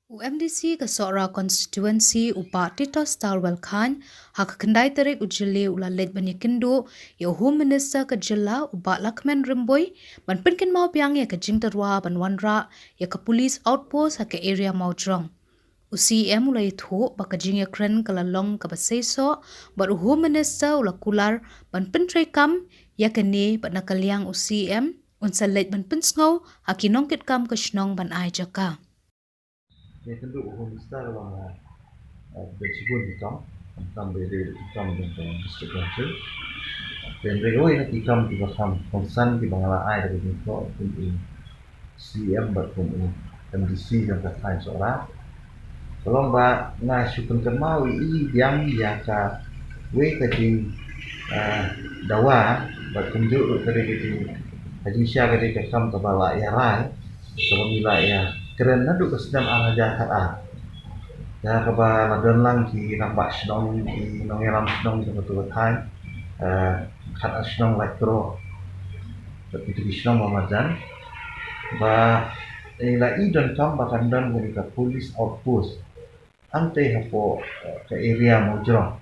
UMDC ke Sora constituency upa Tito Starwell Khan hak kendai terik ujele ulalet banyakindu ya Home Minister ke jela upa Lakman Rimboy ban penkin mau piang ya ke jingterwa ban wanra ya ke police outpost hak ke area Maujrong. UCM ulai thu baka jingya kren kalalong ke baseso baru Home Minister ula kular ban pentrai kam ya ke ne ban nakaliang UCM unsalet ban pensngau hakinongkit kam ke shnong ban ai jaka. Yang tentu Homestar là về chỉ quân thì trong về đều trong những cái sự quan chức về về đối nó thì trong thì có không săn thì bằng là ai là những có cũng CM bật cùng MDC yang terkait soal kalau mbak ngai syukur kemau yang ka we tadi dawa bật cùng dulu tadi gitu jadi siapa tadi kam kepala ya rai kalau wilayah keren na duk sedang ala jahat ya kaba ladon lang ki nampak senong ki nongeram senong ki betul time khat senong elektro tapi tu senong mamajan ba ila idon kam bakan dan ke police outpost ante hapo ke area Mojrong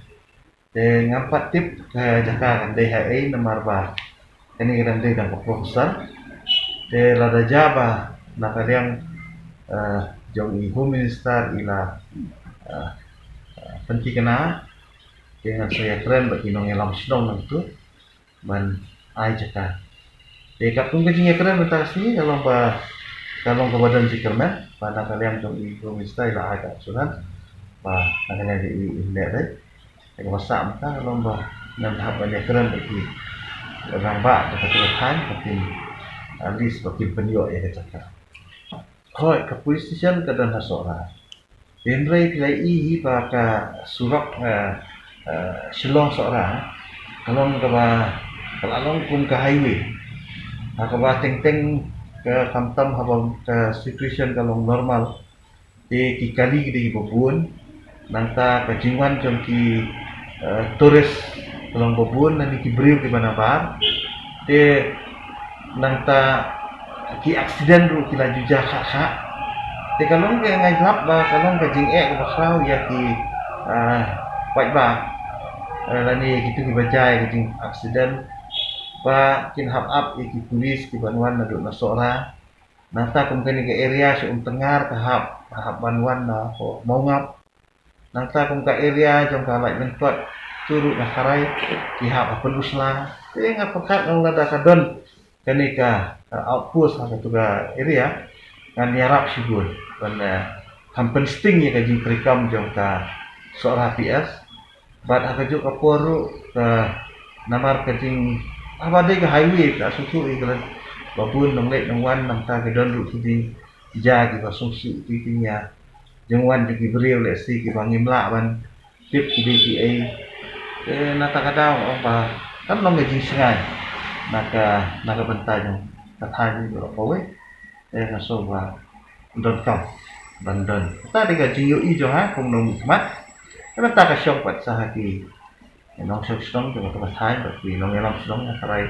te ngampat tip ke jaka kan deh ai nomor ba ini kan deh dan profesor te lada jaba nakaliang jauh Home Minister ila penting kena dengan saya keren bagi nong elam senong itu man ai jaka dekat pun kecingnya keren betasi kalau ke badan sikerna pada kalian jauh Home Minister ila agak surat bah nakanya di indah deh yang masak maka kalau nan tahap banyak keren bagi orang bak dekat Tuhan bagi alis bagi penyo ya jaka hoi ke police station ke dan hasora Indrai pilai hi ka surak silong seorang kalau kalau kum ke highway ka teng ke kamtam habang ke situation kalau normal di kali di bubun nanta ke jingwan jom ki turis kalau bubun nanti ki beriu di mana bar de nanta ki aksiden ru ki laju jaka thì kalau ngai lap ba kalau ngai jing ek ba khau ya ki white ba la ni gitu ki bajai ki jing accident ba kin hap up ki police ki banwan na do na sora nata kumkeni ke area su tengar ka hap banwan na ho mau ngap nata kum ka area jong ka lai mentot turu na karai ki hap apun usla te ngap pakat ngong lada kadon kani ka outpost ha tu ka area kan yarap sigul kan kampen sting ya kaji perikam jong ka seorang PS bat akajuk ka poru ka namar kajing apa deh ke highway ka susu iklan babun nonglek nongwan nang ta ke don ru di ja ki ba susu ti tinya jengwan di beriu le si ki bangim la ban tip ki di ai nata kadang apa kan nong ngajing sengai naka bentai jong katanya ro kowe na so ba don kam dan ta diga jiyo i jo ha kung nong mat kana ta ka syok pat sa hati nong syok stong jo ka thai ba ki nong elam stong na karai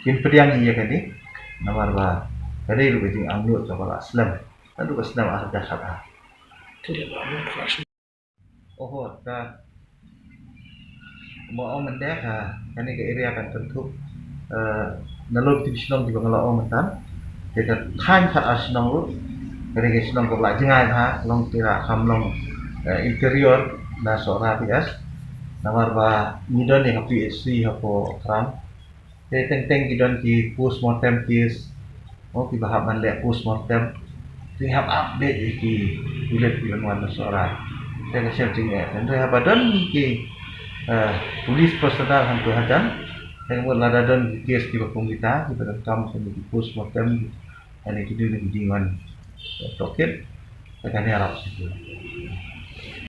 kin pediang iya kani namar ba kare lu bejing anglut ka bala islam ta du islam asal dasar ha oh ta mo ong mendek ha kani ke area kan tentu nalog ti snong di bangala ong matan kita time khat asnong ru dari snong ko la jengai ha long tira kham long interior na sora bias namar ba midon ni PhD hapo kram te teng gidon ki postmortem case o ki bahab man le postmortem ti hab update ki ulet ki wan na sora te ka searching e ten re habadon ki police personal han ko hadan yang mula dadon case ki bakong kita kam sa di postmortem ani ki dili di dingan toket takani arap situ